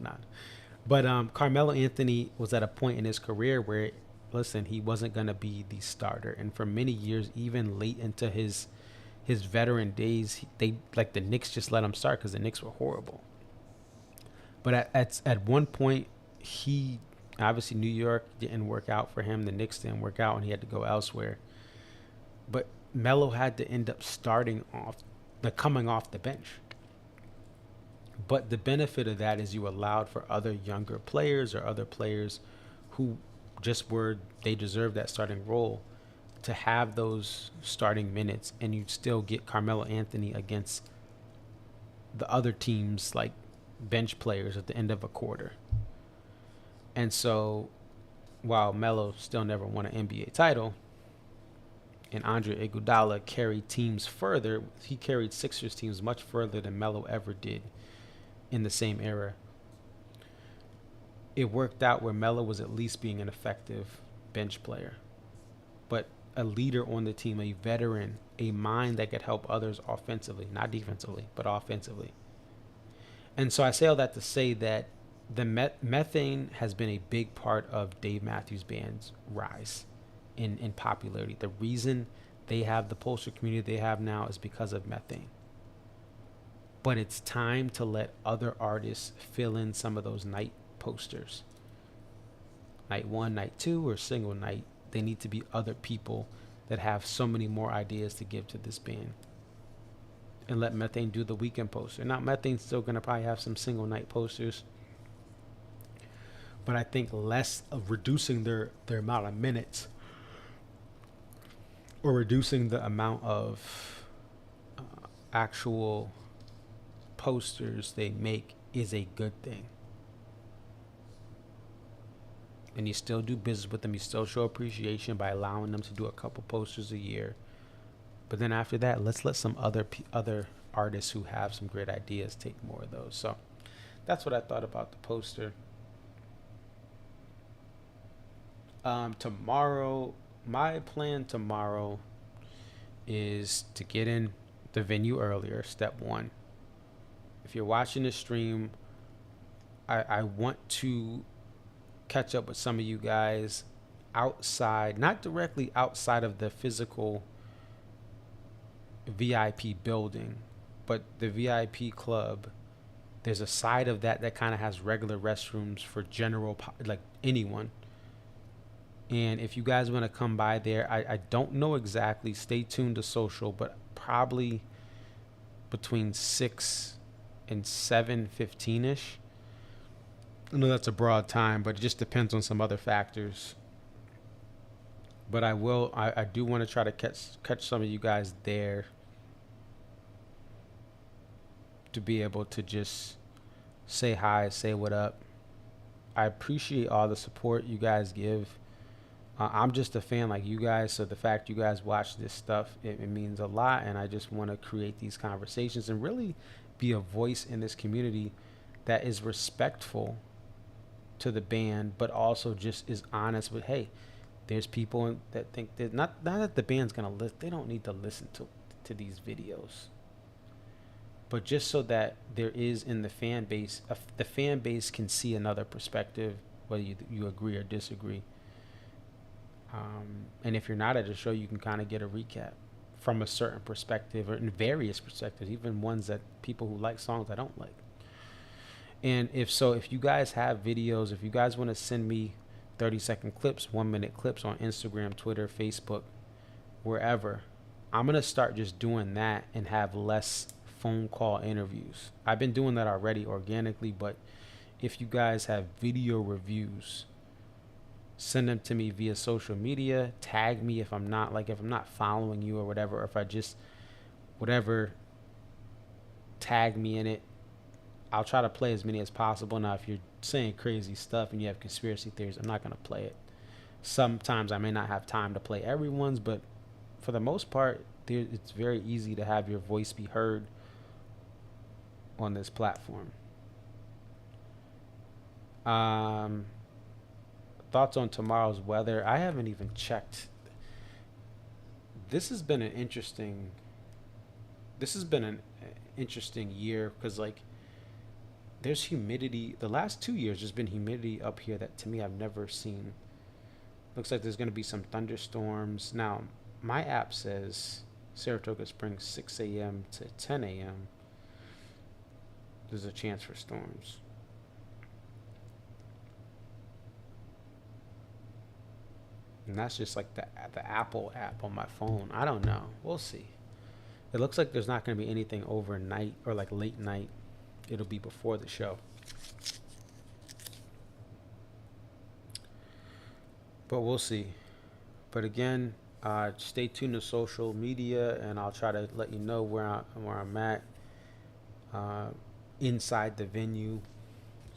But Carmelo Anthony was at a point in his career where, listen, he wasn't going to be the starter. And for many years, even late into his veteran days, the Knicks just let him start because the Knicks were horrible. But at one point, he obviously, New York didn't work out for him. The Knicks didn't work out, and he had to go elsewhere. But Melo had to end up coming off the bench. But the benefit of that is you allowed for other younger players, or other players who they deserve that starting role, to have those starting minutes, and you'd still get Carmelo Anthony against the other teams, like bench players at the end of a quarter. And so while Melo still never won an NBA title, and Andre Iguodala carried teams further, he carried Sixers teams much further than Melo ever did in the same era. It worked out where Melo was at least being an effective bench player, but a leader on the team, a veteran, a mind that could help others offensively, not defensively, but offensively. And so I say all that to say that the methane has been a big part of Dave Matthews Band's rise in popularity. The reason they have the poster community they have now is because of methane. But it's time to let other artists fill in some of those night posters. Night 1, night 2, or single night. They need to be other people that have so many more ideas to give to this band. And let Methane do the weekend poster. Now, Methane's still going to probably have some single night posters, but I think less of reducing their amount of minutes, or reducing the amount of actual posters they make is a good thing. And you still do business with them. You still show appreciation by allowing them to do a couple posters a year. But then after that, let's let some other artists who have some great ideas take more of those. So that's what I thought about the poster. Tomorrow, my plan tomorrow is to get in the venue earlier. Step one. If you're watching the stream, I want to catch up with some of you guys outside, not directly outside of the physical VIP building, but the VIP club. There's a side of that kind of has regular restrooms for general, like anyone. And if you guys want to come by there, I don't know exactly. Stay tuned to social, but probably between 6 and 7:15ish. I know that's a broad time, but it just depends on some other factors. But I do want to try to catch some of you guys there to be able to just say hi, say what up. I appreciate all the support you guys give. I'm just a fan like you guys, so the fact you guys watch this stuff, it means a lot, and I just want to create these conversations and really be a voice in this community that is respectful to the band, but also just is honest with, hey, there's people that think that not that the band's gonna listen, they don't need to listen to these videos, but just so that there is in the fan base, the fan base can see another perspective, whether you agree or disagree. And if you're not at a show, you can kind of get a recap from a certain perspective, or in various perspectives, even ones that people who like songs I don't like. And if you guys have videos, if you guys want to send me 30-second clips, 1-minute clips on Instagram, Twitter, Facebook, wherever, I'm going to start just doing that and have less phone call interviews. I've been doing that already organically, but if you guys have video reviews, send them to me via social media. Tag me if I'm not following you or whatever, or if I just whatever, tag me in it. I'll try to play as many as possible. Now, if you're saying crazy stuff and you have conspiracy theories, I'm not going to play it. Sometimes I may not have time to play everyone's, but for the most part, it's very easy to have your voice be heard on this platform. Thoughts on tomorrow's weather? I haven't even checked. This has been an interesting year, because like there's humidity. The last 2 years there's been humidity up here that to me I've never seen. Looks like there's going to be some thunderstorms. Now my app says Saratoga Springs 6 a.m. to 10 a.m. There's a chance for storms. And that's just like the Apple app on my phone. I don't know. We'll see. It looks like there's not going to be anything overnight or like late night. It'll be before the show. But we'll see. But again, stay tuned to social media, and I'll try to let you know where I'm at inside the venue.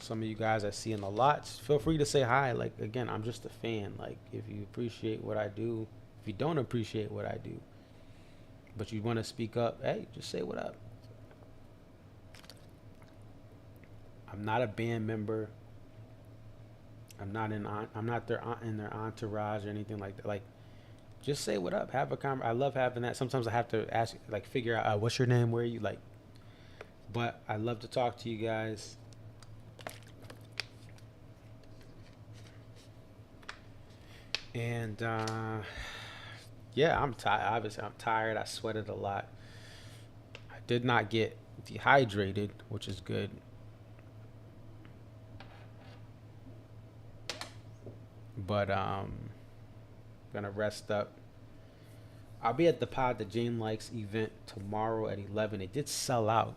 Some of you guys I see in the lots, feel free to say hi. Like, again, I'm just a fan. Like, if you appreciate what I do, if you don't appreciate what I do, but you want to speak up, hey, just say what up. I'm not a band member. I'm not in their entourage or anything like that. Like, just say what up. Have a I love having that. Sometimes I have to ask, like, figure out what's your name, where are you, like. But I love to talk to you guys. And yeah, I'm tired. Obviously, I'm tired. I sweated a lot. I did not get dehydrated, which is good. But gonna rest up. I'll be at the Pod That Jane Likes event tomorrow at 11. It did sell out,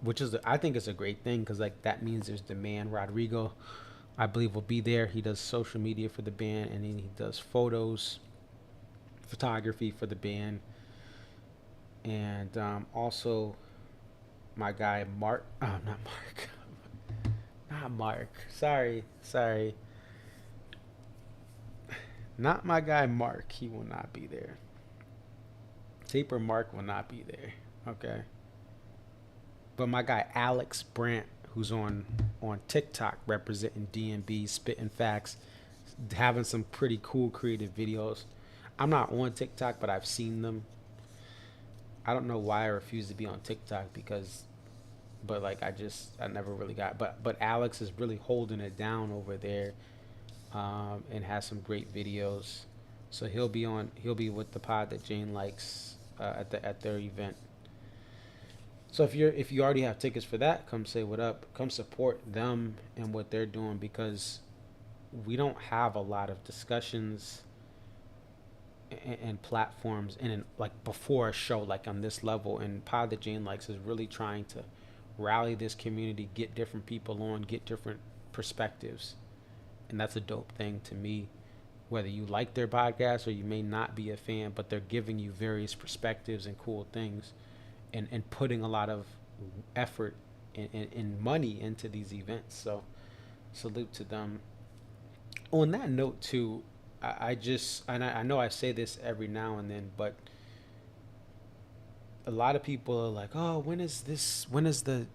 which is I think it's a great thing, because like that means there's demand. Rodrigo, I believe, will be there. He does social media for the band, and then he does photography for the band. And also my guy Mark, not Mark. Sorry. Not my guy Mark. He will not be there. Taper Mark will not be there. Okay. But my guy Alex Brandt, who's on TikTok representing DMB, spitting facts. having some pretty cool creative videos. I'm not on TikTok, but I've seen them. I don't know why I refuse to be on TikTok because, but like I never really got. But Alex is really holding it down over there, and has some great videos. So he'll be with the pod that Jane likes at their event. So if you already have tickets for that, come say what up. Come support them and what they're doing, because we don't have a lot of discussions and platforms and like before a show like on this level. And Pod that Jane likes is really trying to rally this community, get different people on, get different perspectives, and that's a dope thing to me. Whether you like their podcast or you may not be a fan, but they're giving you various perspectives and cool things, and putting a lot of effort and money into these events. So salute to them. On that note too, I know I say this every now and then, but a lot of people are like, oh, when is the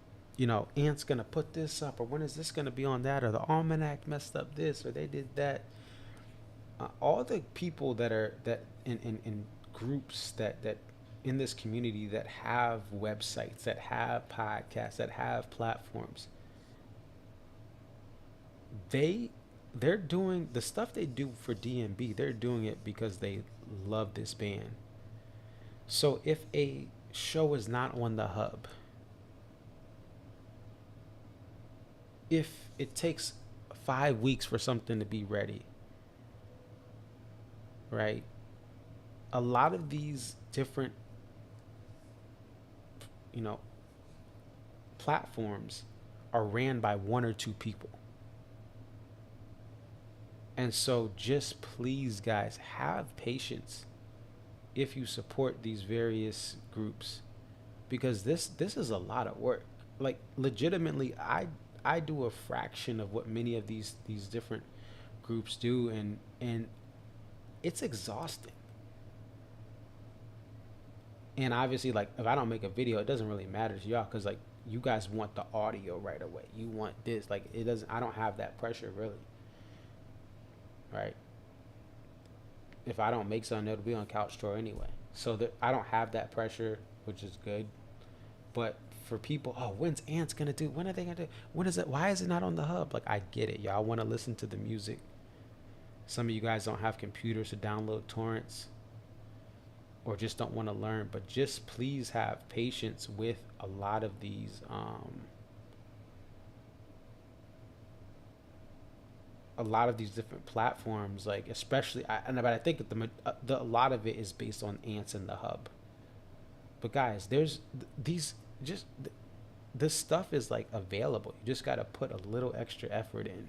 Ant's gonna put this up, or when is this gonna be on that, or the almanac messed up this, or they did that. All the people that in groups that in this community that have websites, that have podcasts, that have platforms, they're doing the stuff they do for DMB. They're doing it because they love this band. So if a show is not on the hub, if it takes 5 weeks for something to be ready, right? A lot of these different, platforms are ran by one or two people. And so just please, guys, have patience if you support these various groups, because this is a lot of work. Like legitimately, I do a fraction of what many of these different groups do, and it's exhausting. And obviously, like, if I don't make a video, it doesn't really matter to y'all, because like you guys want the audio right away. You want this, like, it doesn't. I don't have that pressure really, right? If I don't make something, it'll be on Couch Tour anyway. So I don't have that pressure, which is good. But for people, oh, when's Ants gonna do? When are they gonna do? When is it? Why is it not on the hub? Like, I get it, y'all want to listen to the music. Some of you guys don't have computers to download torrents, or just don't want to learn. But just please have patience with a lot of these different platforms, like especially but I think a lot of it is based on Ants in the hub. But guys, there's this stuff is like available. You just got to put a little extra effort in.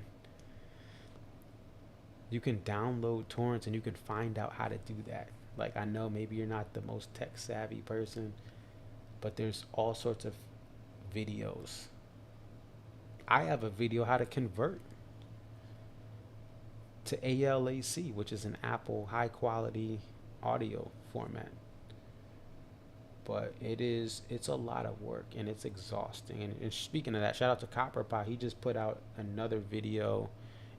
You can download torrents and you can find out how to do that. Like, I know maybe you're not the most tech savvy person, but there's all sorts of videos. I have a video how to convert to ALAC, which is an Apple high quality audio format. But it's a lot of work and it's exhausting. And speaking of that, shout out to Copperpot. He just put out another video,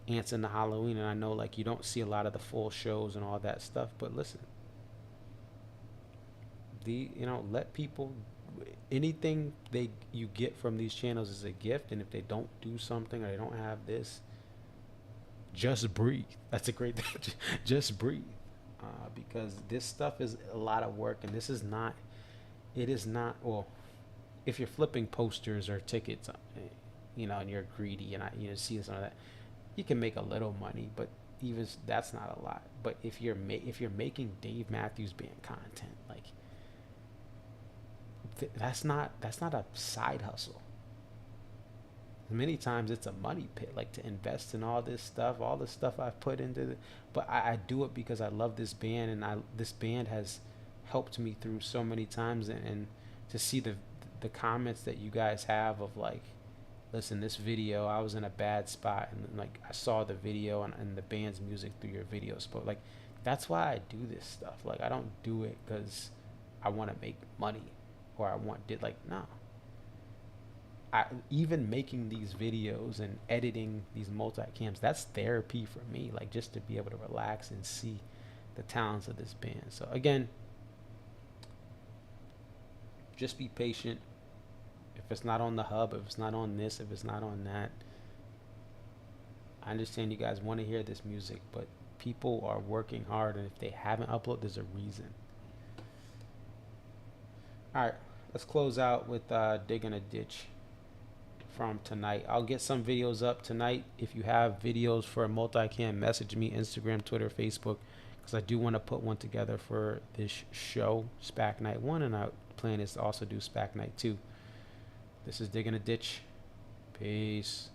Ants in the Halloween, and I know like you don't see a lot of the full shows and all that stuff, but listen, let people, anything you get from these channels is a gift. And if they don't do something, or they don't have this, just breathe. That's a great thing. Just breathe, because this stuff is a lot of work, and it is not, well, if you're flipping posters or tickets, and you're greedy, and see some of that, you can make a little money, but even that's not a lot. But if you're making Dave Matthews Band content, like, that's not a side hustle. Many times it's a money pit, like to invest in all the stuff I've put into it. But I do it because I love this band, and this band has helped me through so many times, and to see the comments that you guys have of like, listen, this video, I was in a bad spot, and like I saw the video and the band's music through your videos. But like, that's why I do this stuff. Like, I don't do it because I want to make money, or I want no. even making these videos and editing these multicams, that's therapy for me. Like, just to be able to relax and see the talents of this band. So again, just be patient. If it's not on the hub, if it's not on this, if it's not on that, I understand you guys want to hear this music, but people are working hard, and if they haven't uploaded, there's a reason. All right, let's close out with Digging a Ditch from tonight. I'll get some videos up tonight. If you have videos for a multicam, message me, Instagram, Twitter, Facebook, because I do want to put one together for this show, SPAC Night 1, and our plan is to also do SPAC Night 2. This is Digging a Ditch. Peace.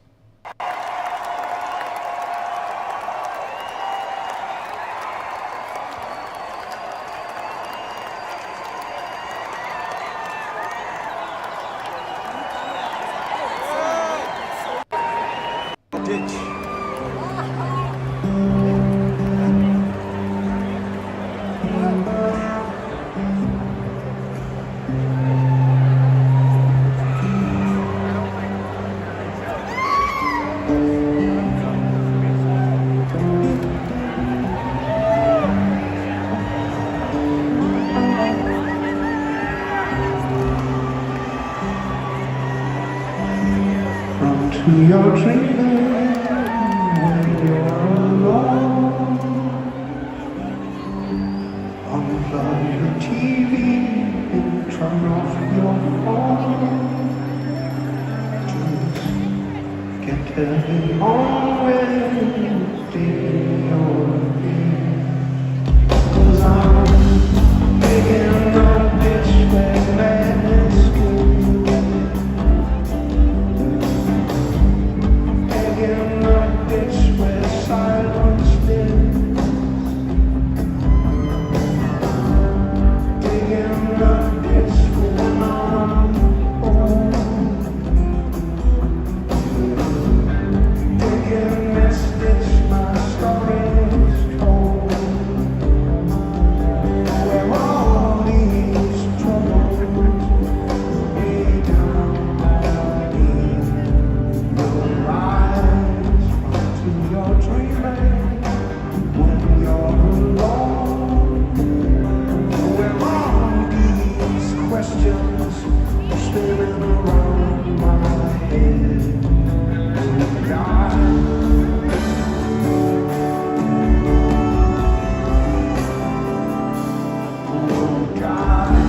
Your dreaming when you're alone. Unplug your TV and turn off your phone. Just get heavy on with digging your ears. 'Cause I'm digging a ditch where madness goes. Digging a ditch where silence lives. Digging a ditch when I'm old. Digging this ditch my story's told. Where all these troubles way down my knees will rise to your dreaming when you're alone. Where all these questions spinning around my head will guide. Will guide.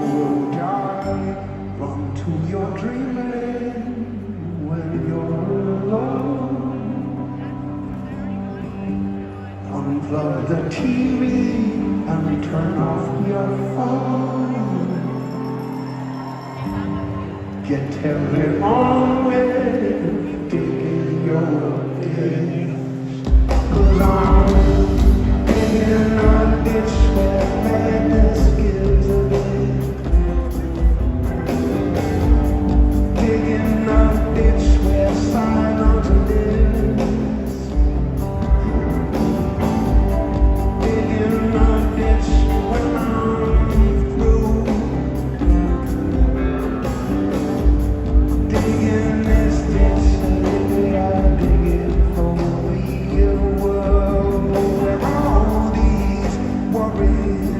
Will guide. Run to your dreaming when you're alone. Unplug the TV and turn off your phone. Get heavy on with digging your ditch. 'Cause I'm digging a ditch where madness gives a lift. Digging a ditch where silence lives. Digging a ditch when I'm through. Digging this ditch, lately I dig it for the real world. Where all these worries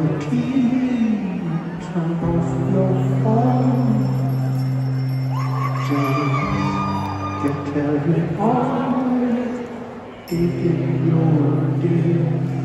the TV, turn off your phone. Just can tell you all, taking your deal.